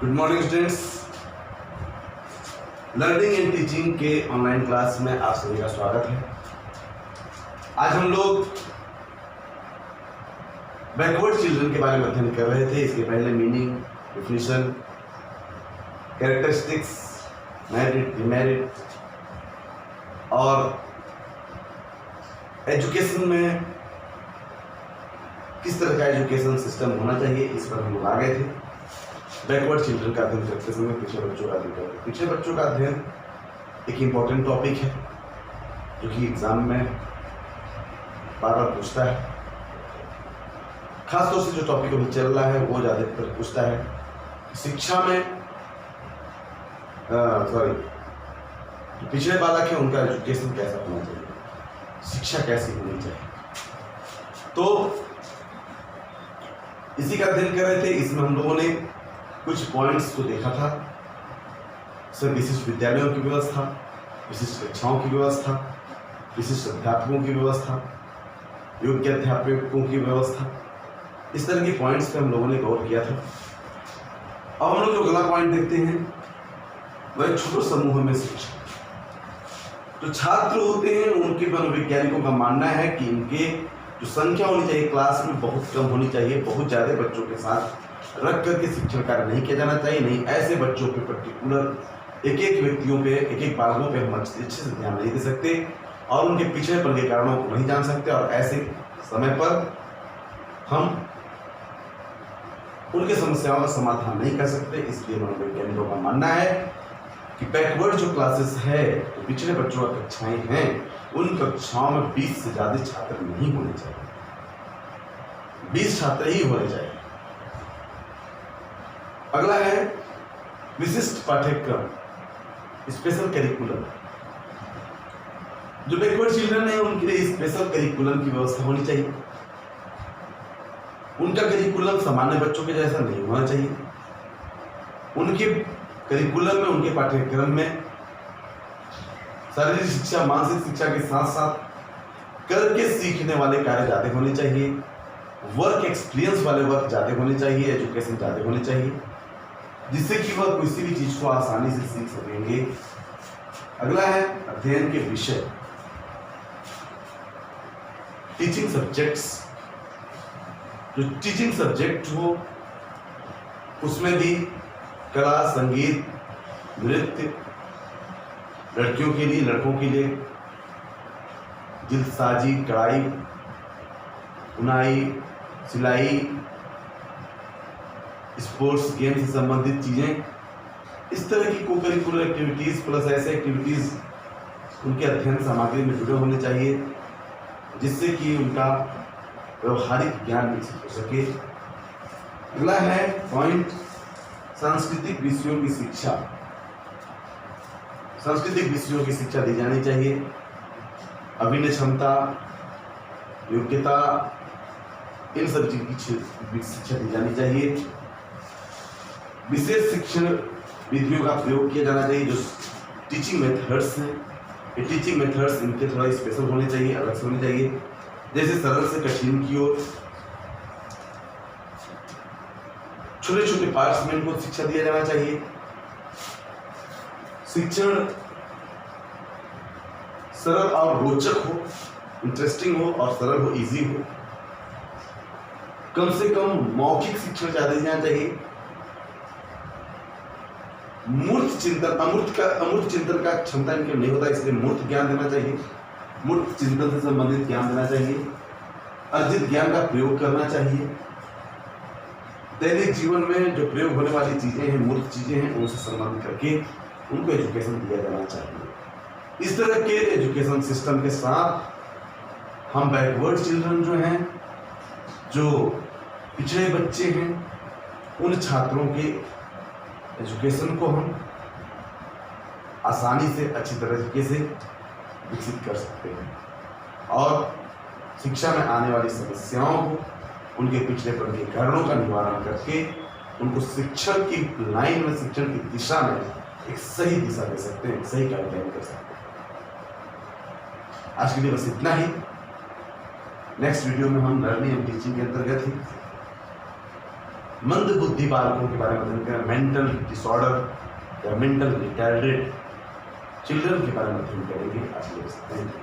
Good morning students. Learning and teaching के online class में आप सभी का स्वागत है। आज हम लोग बैकवर्ड चिल्ड्रन के बारे में अध्ययन कर रहे थे। इसके पहले meaning, definition, characteristics, merit, demerit और एजुकेशन में किस तरह का एजुकेशन सिस्टम होना चाहिए, इस पर हम लोग आ गए थे। बैकवर्ड चिल्ड्रन का अध्ययन करते समय पिछड़े बच्चों का अध्ययन करते। पिछड़े बच्चों का अध्ययन एक इम्पॉर्टेंट टॉपिक है जो कि एग्जाम में बार बार पूछता है। खासतौर से जो टॉपिक अभी चल रहा है वो ज़्यादातर पूछता है शिक्षा में पिछड़े बालक है उनका एजुकेशन कैसा होना चाहिए, शिक्षा कैसी होनी चाहिए। तो इसी का अध्ययन कर रहे थे। इसमें हम लोगों ने कुछ पॉइंट्स को देखा था। सर, विशिष्ट विद्यालयों की व्यवस्था, विशिष्ट कक्षाओं की व्यवस्था, विशिष्ट अध्यापकों की व्यवस्था, योग्य अध्यापकों की व्यवस्था, इस तरह के पॉइंट्स पे हम लोगों ने गौर किया था। अब हम लोग जो अगला पॉइंट देखते हैं वह छोटे समूह में शिक्षा। जो छात्र होते हैं उनके मनोवैज्ञानिकों का मानना है कि इनके जो संख्या होनी चाहिए क्लास में बहुत कम होनी चाहिए। बहुत ज़्यादा बच्चों के साथ रख करके शिक्षण कार्य नहीं किया जाना चाहिए। नहीं, ऐसे बच्चों पे पर्टिकुलर एक एक व्यक्तियों पे, एक एक बालकों पे हम अच्छे से ध्यान नहीं दे सकते और उनके पिछड़ेपन के कारणों को नहीं जान सकते और ऐसे समय पर हम उनके समस्याओं का समाधान नहीं कर सकते। इसलिए मनोवैज्ञानिकों का मानना है कि बैकवर्ड जो क्लासेस है, तो पिछड़े बच्चों का कक्षाएं हैं, उन कक्षाओं में 20 से ज़्यादा छात्र नहीं होने चाहिए। 20 छात्र ही होने चाहिए। अगला है विशिष्ट पाठ्यक्रम, स्पेशल करिकुलम। जो बैकवर्ड चिल्ड्रन है उनके लिए स्पेशल करिकुलम की व्यवस्था होनी चाहिए। उनका करिकुलम सामान्य बच्चों के जैसा नहीं होना चाहिए। उनके करिकुलम में, उनके पाठ्यक्रम में शारीरिक शिक्षा, मानसिक शिक्षा के साथ साथ करके सीखने वाले कार्य ज़्यादा होने चाहिए। वर्क एक्सपीरियंस वाले वर्क ज़्यादा होने चाहिए, एजुकेशन ज़्यादा होनी चाहिए, जिससे कि वह किसी भी चीज़ को आसानी से सीख सकेंगे। अगला है अध्ययन के विषय, टीचिंग सब्जेक्ट्स। जो टीचिंग सब्जेक्ट हो उसमें भी कला, संगीत, नृत्य, लड़कियों के लिए, लड़कों के लिए जिल्दसाजी, कढ़ाई, बुनाई, सिलाई, स्पोर्ट्स, गेम से संबंधित चीज़ें, इस तरह की को करिकुलर एक्टिविटीज़ प्लस ऐसे एक्टिविटीज़ उनके अध्ययन सामग्री में जुड़े होने चाहिए जिससे कि उनका व्यवहारिक ज्ञान विकसित हो सके। अगला है पॉइंट सांस्कृतिक विषयों की शिक्षा। सांस्कृतिक विषयों की शिक्षा दी जानी चाहिए। अभिनय क्षमता, योग्यता, इन सब चीज़ की शिक्षा दी जानी चाहिए। विशेष शिक्षण विधियों का प्रयोग किया जाना चाहिए। जो टीचिंग मेथड्स हैं, ये टीचिंग मेथड्स इनके थोड़ा स्पेशल होने चाहिए, अलग से होने चाहिए। जैसे सरल से कठिन की ओर छोटे छोटे पार्ट्स में इनको शिक्षा दिया जाना चाहिए। शिक्षण सरल और रोचक हो, इंटरेस्टिंग हो और सरल हो, इजी हो। कम से कम मौखिक शिक्षण ज़्यादा देना चाहिए। मूर्त चिंतन, अमूर्त चिंतन का क्षमता इनके नहीं होता, इसलिए मूर्त ज्ञान देना चाहिए। मूर्त चिंतन से संबंधित ज्ञान देना चाहिए। अर्जित ज्ञान का प्रयोग करना चाहिए। दैनिक जीवन में जो प्रयोग होने वाली चीजें हैं, मूर्त चीजें हैं, उनसे संबंध करके उनको एजुकेशन दिया जाना चाहिए। इस तरह के एजुकेशन सिस्टम के साथ हम बैकवर्ड चिल्ड्रन जो हैं, जो पिछड़े बच्चे हैं, उन छात्रों के एजुकेशन को हम आसानी से, अच्छी तरीके से विकसित कर सकते हैं और शिक्षा में आने वाली समस्याओं को, उनके पिछड़ेपन के कारणों का निवारण करके उनको शिक्षण की लाइन में, शिक्षण की दिशा में एक सही दिशा दे सकते हैं, सही गाइडलाइन कर सकते हैं। आज के लिए बस इतना ही। नेक्स्ट वीडियो में हम लर्निंग एंड टीचिंग के अंतर्गत ही मंद बुद्धि बालकों के बारे में अध्ययन करें, मेंटल डिसऑर्डर या मेंटल रिटार्डेड चिल्ड्रन के बारे में अध्ययन करेंगे। आज ले सकते हैं।